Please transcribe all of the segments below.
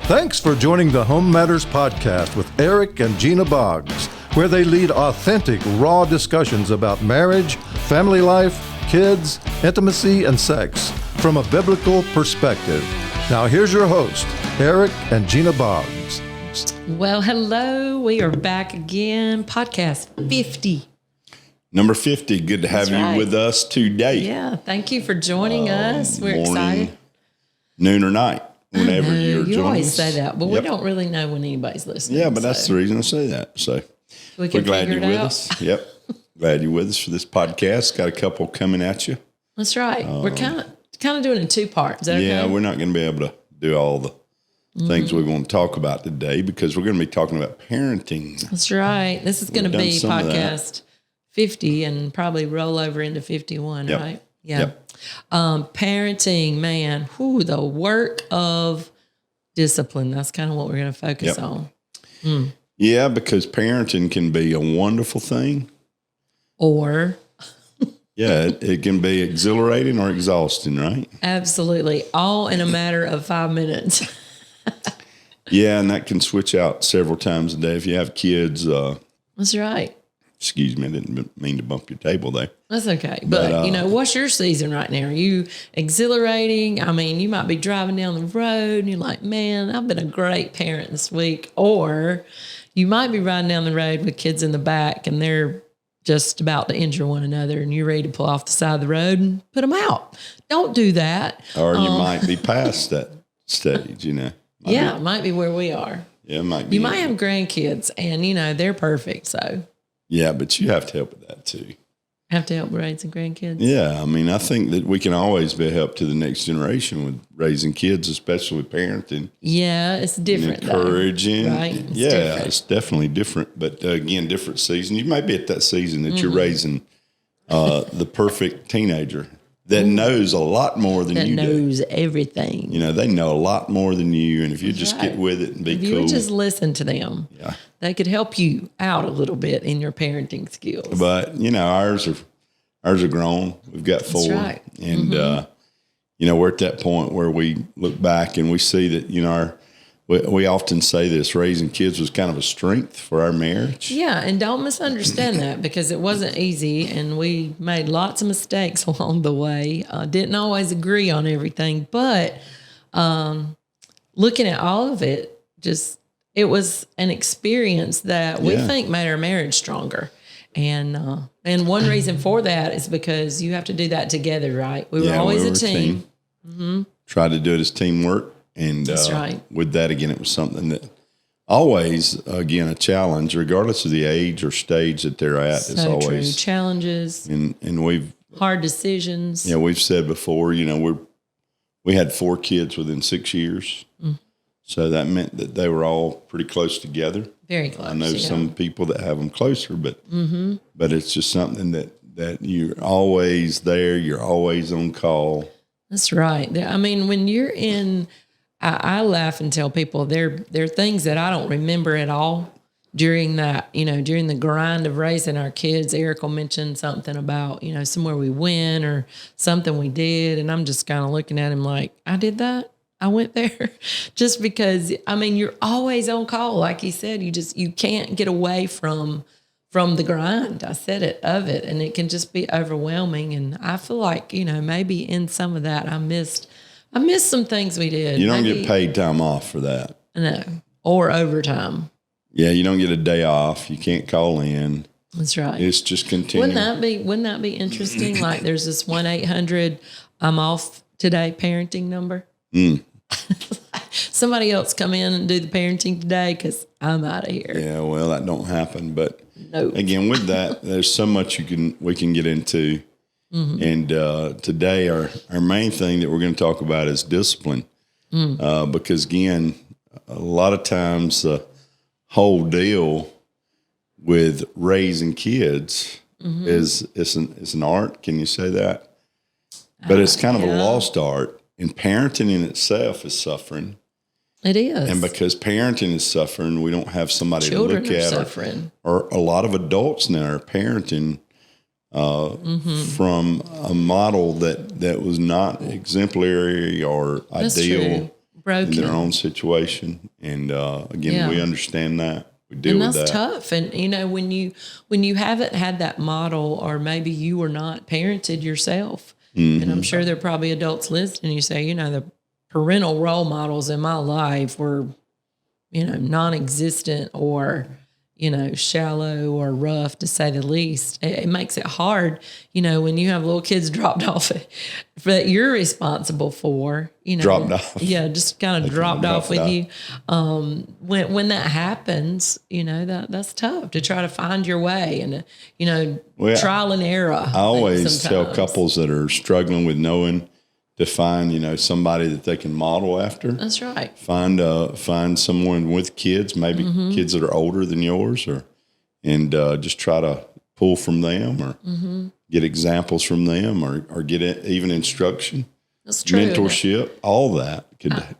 Thanks for joining the HomeMatters podcast with Eric and Gina Boggs, where they lead authentic, raw discussions about marriage, family life, kids, intimacy, and sex from a biblical perspective. Now here's your host, Eric and Gina Boggs. Well, hello. We are back again. Podcast 50. Number 50. Good to have you with us today. Yeah. Thank you for joining us. We're excited. Noon or night, whenever you're joining us. You always say that, but we don't really know when anybody's listening. Yeah, but that's the reason I say that. So we're glad you're with us. Yep. Glad you're with us for this podcast. Got a couple coming at you. That's right. We're kind of doing it in two parts. Is that yeah, okay? we're not going to be able to do all the things we're going to talk about today because we're going to be talking about parenting. That's right. This is going to be podcast 50 and probably roll over into 51, right? Yeah. Yep. Parenting, man, the work of discipline. That's kind of what we're going to focus on. Yeah, because parenting can be a wonderful thing. Or... yeah, it can be exhilarating or exhausting, right? Absolutely. All in a matter of 5 minutes. Yeah, and that can switch out several times a day if you have kids. That's right. Excuse me, I didn't mean to bump your table there. That's okay. But what's your season right now? Are you exhilarating? I mean, you might be driving down the road and you're like, man, I've been a great parent this week. Or you might be riding down the road with kids in the back and they're just about to injure one another and you're ready to pull off the side of the road and put them out. Don't do that. Or you might be past that stage, It might be where we are. Yeah, it might be. You might have grandkids and, they're perfect. So. Yeah, but you have to help with that too. Have to help raising grandkids? Yeah, I mean, I think that we can always be a help to the next generation with raising kids, especially with parenting. Yeah, it's different. Encouraging. Though, right? It's definitely different. But again, different season. You might be at that season that you're raising the perfect teenager that knows a lot more than you do. That knows everything. They know a lot more than you. And if you just get with it and be cool. If you would just listen to them, they could help you out a little bit in your parenting skills. But, ours are grown. We've got 4. That's right. And, we're at that point where we look back and we see that, we often say this, raising kids was kind of a strength for our marriage. Yeah, and don't misunderstand that because it wasn't easy and we made lots of mistakes along the way. Didn't always agree on everything, but looking at all of it, it was an experience that we think made our marriage stronger. And one reason for that is because you have to do that together, right? We were always a team. Mm-hmm. Tried to do it as teamwork. And that's right. With that, again, it was something that always, again, a challenge, regardless of the age or stage that they're at. So it's always true. Challenges. And we've hard decisions. Yeah, we've said before, we had 4 kids within 6 years. So that meant that they were all pretty close together. Very close. I know some people that have them closer, but it's just something that you're always there. You're always on call. That's right. I mean, when you're in, I laugh and tell people there are things that I don't remember at all during that, during the grind of raising our kids. Eric will mention something about, somewhere we went or something we did. And I'm just kind of looking at him like, I did that. I went there just because, you're always on call. Like he said, you can't get away from the grind. I said it of it, and it can just be overwhelming. And I feel like, maybe in some of that, I missed some things we did. You don't get paid time off for that. No, or overtime. Yeah, you don't get a day off. You can't call in. That's right. It's just continuing. Wouldn't that be interesting? Like there's this 1-800 I'm off today parenting number. Somebody else come in and do the parenting today because I'm out of here. Yeah, well, that don't happen. But nope. Again, with that, there's so much we can get into. And today, our main thing that we're going to talk about is discipline. Because again, a lot of times the whole deal with raising kids is an art. Can you say that? But it's kind of a lost art. And parenting in itself is suffering. It is. And because parenting is suffering, we don't have somebody Children to look at. Suffering. Or a lot of adults now are parenting from a model that was not exemplary or That's ideal. True. broken in their own situation. And again, we understand that. We deal and with that's that. tough. And when you haven't had that model, or maybe you were not parented yourself, and I'm sure there are probably adults listening, you say, the parental role models in my life were, non-existent, or, shallow or rough, to say the least. It makes it hard, when you have little kids dropped off that you're responsible for, Dropped off. Yeah, just kind of dropped off with you. When that happens, that's tough to try to find your way, and, trial and error. I always tell couples that are struggling with knowing to find, somebody that they can model after. That's right. Find someone with kids, maybe kids that are older than yours, and just try to pull from them, or get examples from them, or get even instruction. That's true. Mentorship, all that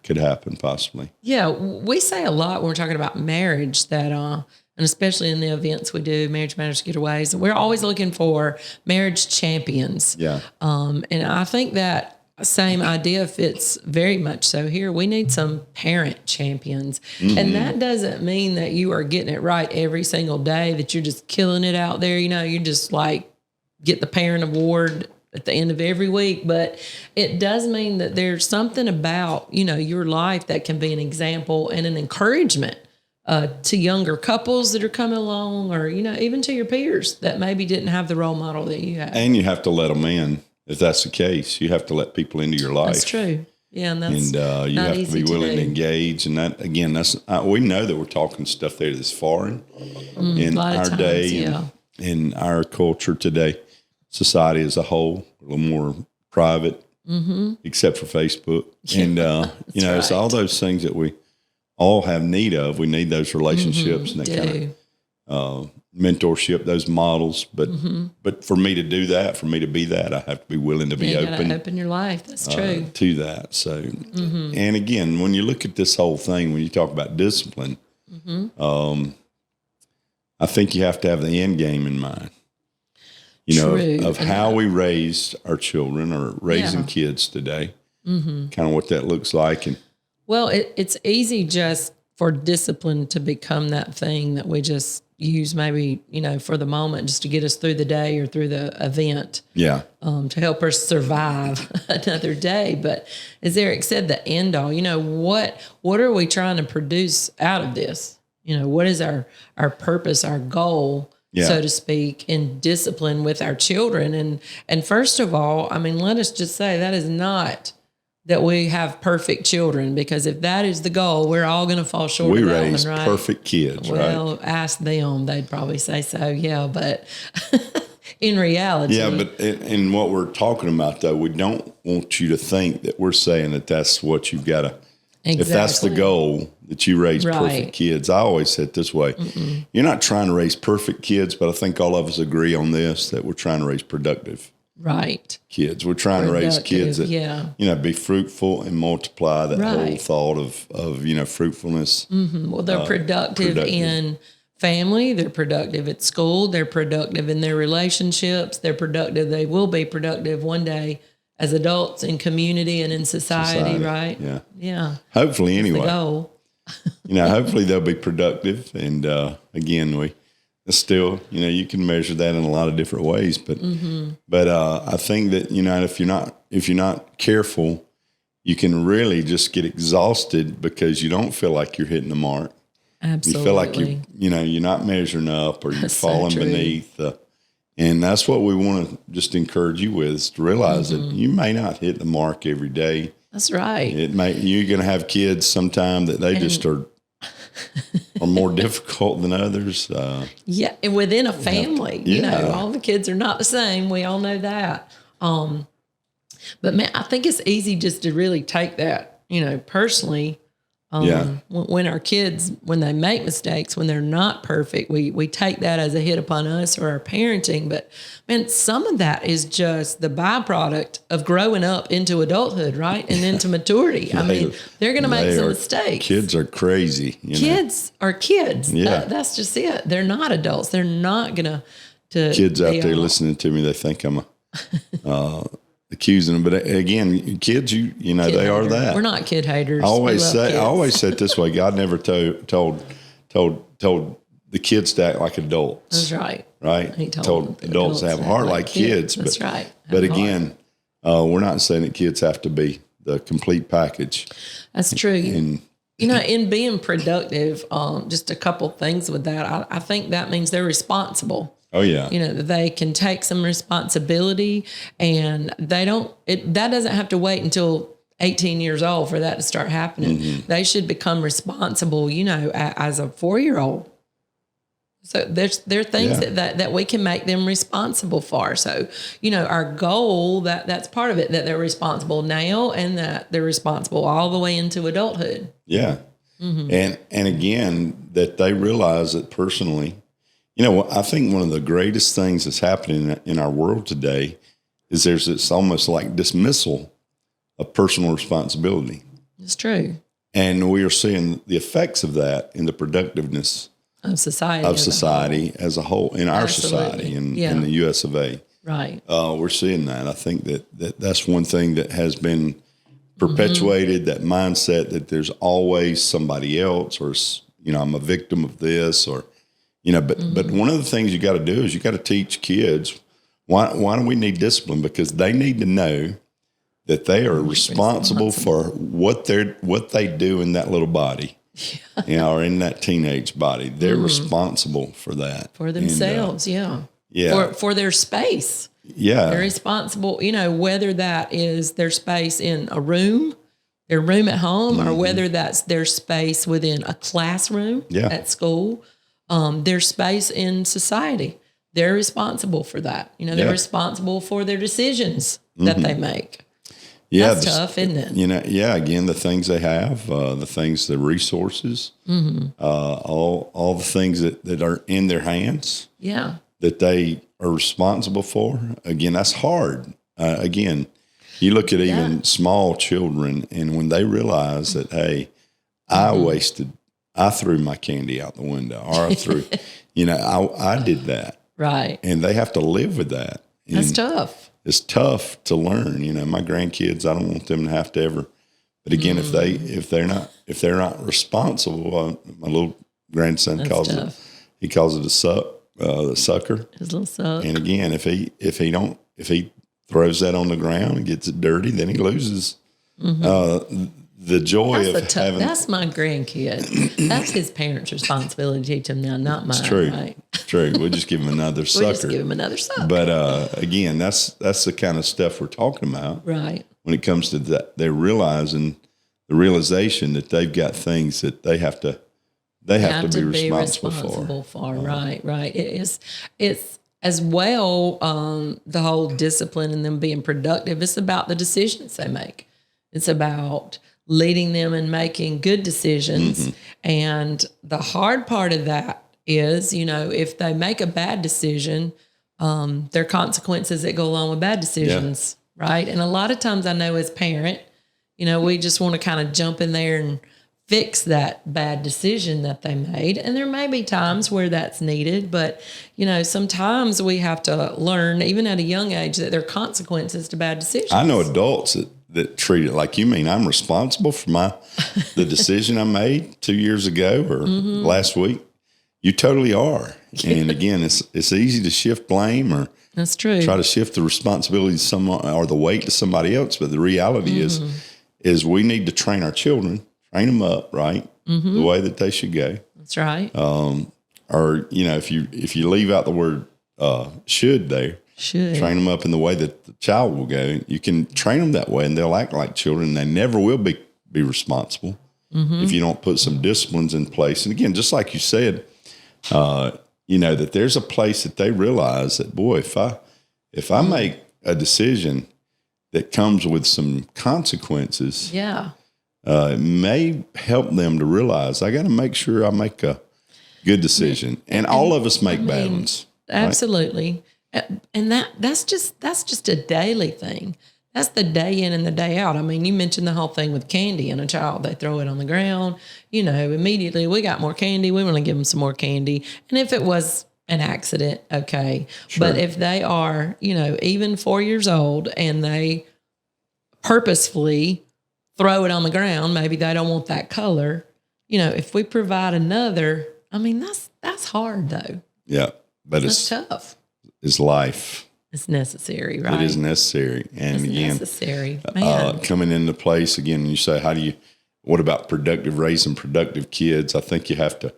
could happen possibly. Yeah, we say a lot when we're talking about marriage that, and especially in the events we do, Marriage Matters Getaways, we're always looking for marriage champions. Yeah. And I think that same idea fits very much so here. We need some parent champions. And that doesn't mean that you are getting it right every single day, that you're just killing it out there. You just like get the parent award at the end of every week. But it does mean that there's something about, your life that can be an example and an encouragement to younger couples that are coming along, or, even to your peers that maybe didn't have the role model that you had. And you have to let them in. If that's the case, you have to let people into your life. That's true. Yeah, and that's you not have to easy be willing to do. engage. And that, again, we know that we're talking stuff there that's foreign in a lot of our times, day, yeah. and in our culture today, society as a whole, a little more private, except for Facebook. And it's all those things that we all have need of. We need those relationships and that kind of mentorship, those models. But for me to do that, for me to be that, I have to be willing to be open. Open your life. That's true. To that. So, and again, when you look at this whole thing, when you talk about discipline, I think you have to have the end game in mind. Of how we raised our children, or raising kids today, kind of what that looks like. And well, it's easy just for discipline to become that thing that we just use maybe, for the moment, just to get us through the day or through the event. Yeah. To help us survive another day. But as Eric said, the end all, what are we trying to produce out of this? What is our purpose, our goal, so to speak, in discipline with our children? And first of all, let us just say that is not that we have perfect children, because if that is the goal, we're all going to fall short of that raise one, right? Perfect kids, right? Well, ask them. They'd probably say so, yeah. But in reality. Yeah, but in what we're talking about, though, we don't want you to think that we're saying that that's what you've got to. Exactly. If that's the goal, that you raise perfect kids. I always say it this way. You're not trying to raise perfect kids, but I think all of us agree on this, that we're trying to raise productive kids. We're trying to raise kids that, be fruitful and multiply that whole thought of fruitfulness. Well, they're productive in family. They're productive at school. They're productive in their relationships. They're productive. They will be productive one day as adults in community and in society. Right? Yeah. Yeah. Hopefully, anyway. That's the goal. Hopefully they'll be productive. And again, still, you can measure that in a lot of different ways. But I think that, if you're not careful, you can really just get exhausted because you don't feel like you're hitting the mark. Absolutely. You feel like you're not measuring up, or you're falling beneath. And that's what we want to just encourage you with, is to realize that you may not hit the mark every day. That's right. You're going to have kids sometime that they just are more difficult than others. And within a family, all the kids are not the same. We all know that. But man, I think it's easy just to really take that, personally. When our kids, when they make mistakes, when they're not perfect, we take that as a hit upon us or our parenting. But man, some of that is just the byproduct of growing up into adulthood, right? And into maturity. They're going to make some mistakes. Kids are crazy. Kids are kids. Yeah. That's just it. They're not adults. They're not going to. Kids out there listening to me, they think I'm accusing them. But again, kids, you know, Kid they are hater. that. We're not kid haters. I always We love say it this way: God never told the kids to act like adults. That's right. Right? He told adults to have a heart like kids. That's right. But again, we're not saying that kids have to be the complete package. That's true. And you know, in being productive, just a couple things with that. I think that means they're responsible. oh yeah, You know, that they can take some responsibility, and that doesn't have to wait until 18 years old for that to start happening. They should become responsible, you know, as a 4-year-old. So there are things that we can make them responsible for. So, you know, our goal, that's part of it, that they're responsible now and that they're responsible all the way into adulthood. yeah. And again, that they realize that personally, you know, I think one of the greatest things that's happening in our world today is there's this almost like dismissal of personal responsibility. It's true. And we are seeing the effects of that in the productiveness Of society. as a whole, in our society, in the US of A. Right. We're seeing that. I think that's one thing that has been perpetuated, that mindset that there's always somebody else, or, you know, I'm a victim of this, or, you know, but one of the things you got to do is you got to teach kids, why do we need discipline? Because they need to know that they are responsible for what they do in that little body. You know, or in that teenage body. They're responsible for that. For themselves, Yeah. For their space. Yeah. They're responsible, you know, whether that is their space in a room, their room at home, or whether that's their space within a classroom at school, their space in society. They're responsible for that. You know, they're responsible for their decisions that they make. Yeah, that's tough, isn't it? You know, again, the things they have, the resources, all the things that are in their hands, that they are responsible for. Again, that's hard. Again, you look at even small children, and when they realize that, hey, I threw my candy out the window, or I threw, you know, I did that. Right. And they have to live with that. That's tough. It's tough to learn. You know, my grandkids, I don't want them to have to ever. But again, if they're not responsible, my little grandson calls it the sucker. His little suck. And again, if he throws that on the ground and gets it dirty, then he loses the joy of having. That's my grandkid. That's his parents' responsibility to teach him now, not mine. It's true. Right? It's true. We'll just give him another sucker. We'll just give him another sucker. But again, that's the kind of stuff we're talking about. Right. When it comes to that, they're realizing the realization that they've got things that they have to be responsible for. Right. It's as well, the whole discipline and them being productive. It's about the decisions they make. It's about leading them and making good decisions. And the hard part of that is, you know, if they make a bad decision, there are consequences that go along with bad decisions, right? And a lot of times I know as parent, you know, we just want to kind of jump in there and fix that bad decision that they made. And there may be times where that's needed, but, you know, sometimes we have to learn, even at a young age, that there are consequences to bad decisions. I know adults that treat it like, you mean I'm responsible for the decision I made 2 years ago or last week? You totally are. And again, it's easy to shift blame or that's true. Try to shift the responsibility to someone or the weight to somebody else. But the reality is we need to train our children, train them up, right? The way that they should go. That's right. Or, you know, if you leave out the word should there, train them up in the way that the child will go. You can train them that way and they'll act like children. They never will be responsible if you don't put some disciplines in place. And again, just like you said, you know, that there's a place that they realize that, boy, if I make a decision that comes with some consequences, it may help them to realize I got to make sure I make a good decision. And all of us make bad ones. Absolutely. Right? And that's just a daily thing. That's the day in and the day out. I mean, you mentioned the whole thing with candy and a child, they throw it on the ground, you know, immediately we got more candy. We want to give them some more candy. And if it was an accident, okay. Sure. But if they are, even 4 years old and they purposefully throw it on the ground, maybe they don't want that color. If we provide another, that's hard though. Yeah, but That's tough. It's life. It's necessary, right? It is necessary. And It's again, necessary. Man. coming into place again, you say, what about raising productive kids? I think you have to,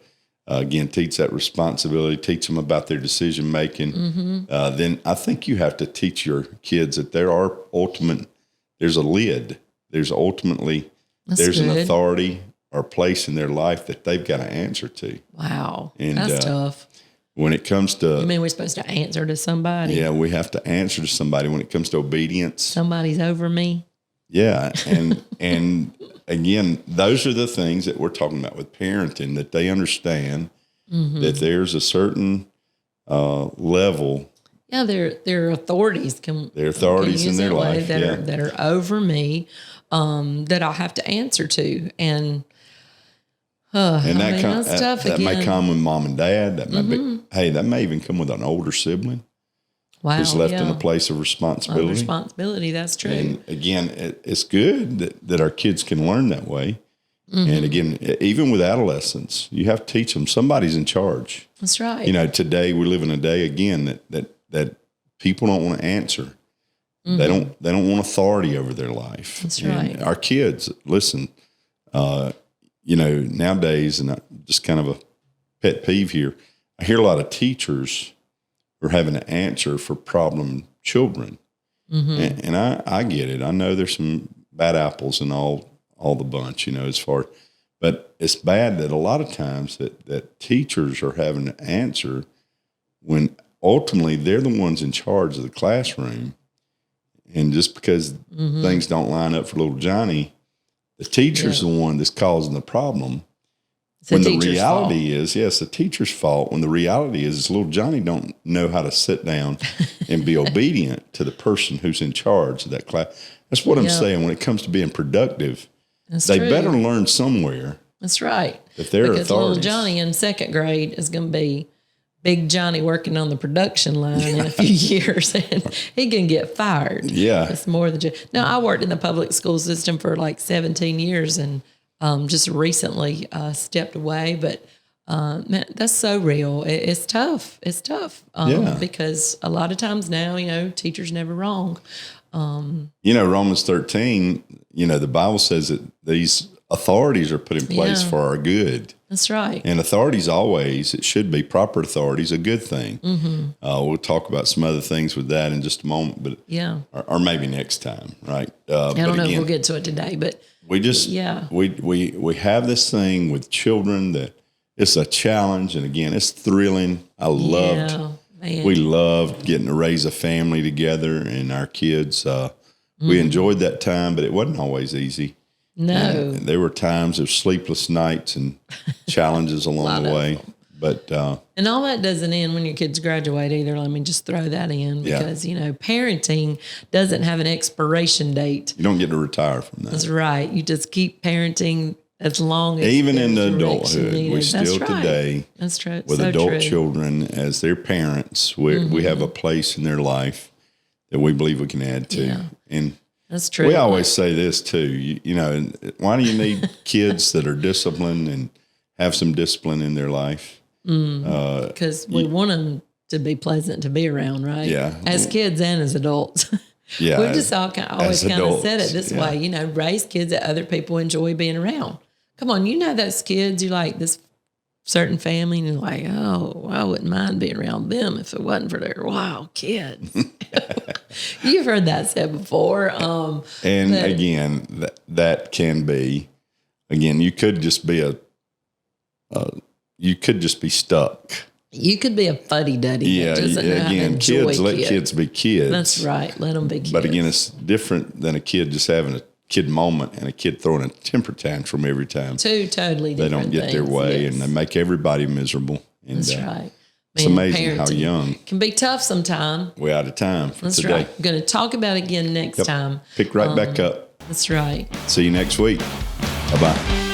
again, teach that responsibility, teach them about their decision making. Mm-hmm. Then I think you have to teach your kids that there's a lid. There's ultimately, there's an authority or place in their life that they've got to answer to. Wow. And, that's tough. When it comes to, You mean we're supposed to answer to somebody? yeah, we have to answer to somebody when it comes to obedience. Somebody's over me. Yeah. And again, those are the things that we're talking about with parenting, that they understand that there's a certain level. Yeah, their authorities Their authorities in their life that are over me, that I'll have to answer to. And that's tough that again. may come with mom and dad. That may be, that may even come with an older sibling. Wow, who's left in a place of responsibility. That's true. And again, it's good that our kids can learn that way. And again, even with adolescents, you have to teach them somebody's in charge. That's right. Today we live in a day again that people don't want to answer. They don't want authority over their life. That's and right. Our kids, listen, nowadays, and just kind of a pet peeve here, I hear a lot of teachers are having to answer for problem children. And I get it. I know there's some bad apples in all the bunch, but it's bad that a lot of times that teachers are having to answer when ultimately they're the ones in charge of the classroom. And just because things don't line up for little Johnny, the teacher's the one that's causing the problem. When the reality is, yes, the teacher's fault. When the reality is little Johnny don't know how to sit down and be obedient to the person who's in charge of that class. That's what I'm saying. When it comes to being productive, they better learn somewhere. That's right. That they're because authorities. Little Johnny in second grade is going to be Big Johnny working on the production line in a few years, and he can get fired. Yeah. It's more than just. Now, I worked in the public school system for like 17 years and just recently stepped away. But, man, that's so real. It's tough. It's tough because a lot of times now, teachers never wrong. Romans 13, the Bible says that these authorities are put in place for our good. That's right. And authorities always, it should be proper authorities, a good thing. We'll talk about some other things with that in just a moment, but or maybe next time, right? I don't know if we'll get to it today, but we just we have this thing with children that it's a challenge, and again, it's thrilling. We loved getting to raise a family together, and our kids. We enjoyed that time, but it wasn't always easy. No. And there were times of sleepless nights and challenges along the way. But and all that doesn't end when your kids graduate either. Let me just throw that in because, parenting doesn't have an expiration date. You don't get to retire from that. That's right. You just keep parenting as long as even in the adulthood, we still today That's true. with adult children as their parents, we have a place in their life that we believe we can add to. Yeah. And that's true. We always say this too, why do you need kids that are disciplined and have some discipline in their life? Because we want them to be pleasant to be around, right? Yeah. As kids and as adults. Yeah. We've just always kind of said it this way, raise kids that other people enjoy being around. Come on, those kids, you like this certain family, and you're like, oh, I wouldn't mind being around them if it wasn't for their wild kids. You've heard that said before. Again, that can be, you could just be stuck. You could be a fuddy-duddy. Yeah, kids, let kids be kids. That's right, let them be kids. But again, it's different than a kid just having a kid moment and a kid throwing a temper tantrum every time. Two totally different They don't get their way, and they make everybody miserable. And, that's right. It's amazing how young. Can be tough sometimes. We're out of time for today. Right. We're going to talk about it again next time. Pick right back up. That's right. See you next week. Bye-bye.